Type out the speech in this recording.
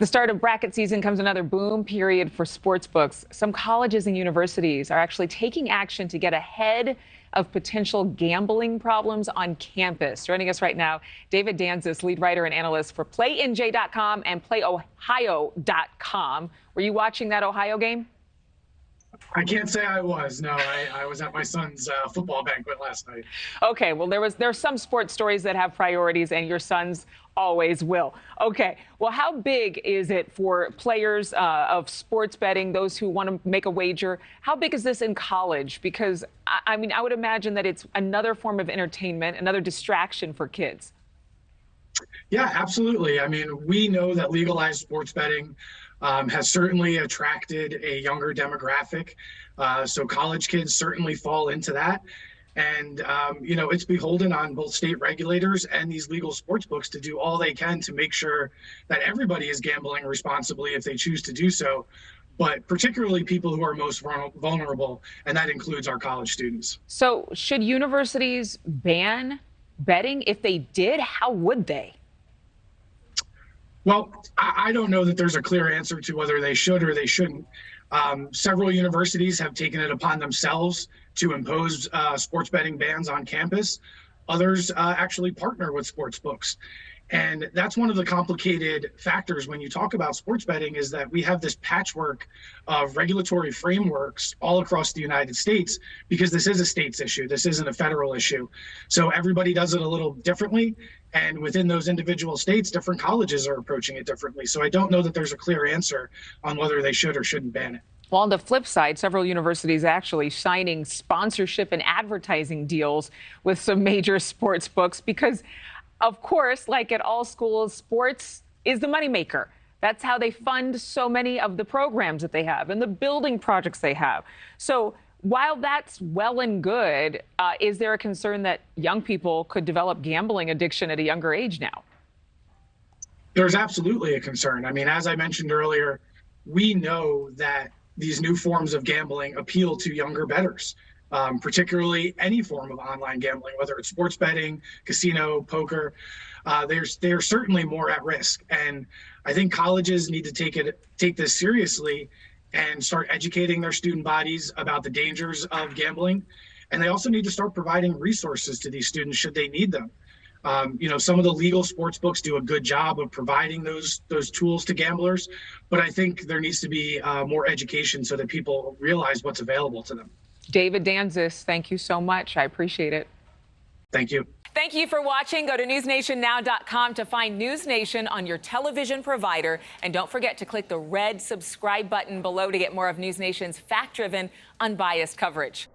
With the start of bracket season comes another boom period for sportsbooks. Some colleges and universities are actually taking action to get ahead of potential gambling problems on campus. Joining us right now, David Danzis, lead writer and analyst for PlayNJ.com and PlayOhio.com. Were you watching that Ohio game? I can't say I was. No, I was at my son's football banquet last night. Okay, well, there are some sports stories that have priorities, and your sons always will. Okay, well, how big is it for players of sports betting, those who want to make a wager? How big is this in college? Because, I mean, I would imagine that it's another form of entertainment, another distraction for kids. Yeah, absolutely. I mean, we know that legalized sports betting has certainly attracted a younger demographic. So college kids certainly fall into that. And, it's beholden on both state regulators and these legal sports books to do all they can to make sure that everybody is gambling responsibly if they choose to do so, but particularly people who are most vulnerable, and that includes our college students. So should universities ban betting? If they did, how would they? Well, I don't know that there's a clear answer to whether they should or they shouldn't. Several universities have taken it upon themselves to impose sports betting bans on campus. Others actually partner with sports books. And that's one of the complicated factors when you talk about sports betting, is that we have this patchwork of regulatory frameworks all across the United States, because this is a states issue. This isn't a federal issue. So everybody does it a little differently. And within those individual states, different colleges are approaching it differently. So I don't know that there's a clear answer on whether they should or shouldn't ban it. Well, on the flip side, several universities actually signing sponsorship and advertising deals with some major sports books because, of course, like at all schools, sports is the moneymaker. That's how they fund so many of the programs that they have and the building projects they have. So while that's well and good, is there a concern that young people could develop gambling addiction at a younger age now? There's absolutely a concern. I mean, as I mentioned earlier, we know that these new forms of gambling appeal to younger bettors. Particularly any form of online gambling, whether it's sports betting, casino, poker, they're certainly more at risk. And I think colleges need to take this seriously and start educating their student bodies about the dangers of gambling. And they also need to start providing resources to these students should they need them. Some of the legal sports books do a good job of providing those tools to gamblers, but I think there needs to be more education so that people realize what's available to them. David Danzis, thank you so much. I appreciate it. Thank you. Thank you for watching. Go to newsnationnow.com to find NewsNation on your television provider. And don't forget to click the red subscribe button below to get more of NewsNation's fact-driven, unbiased coverage.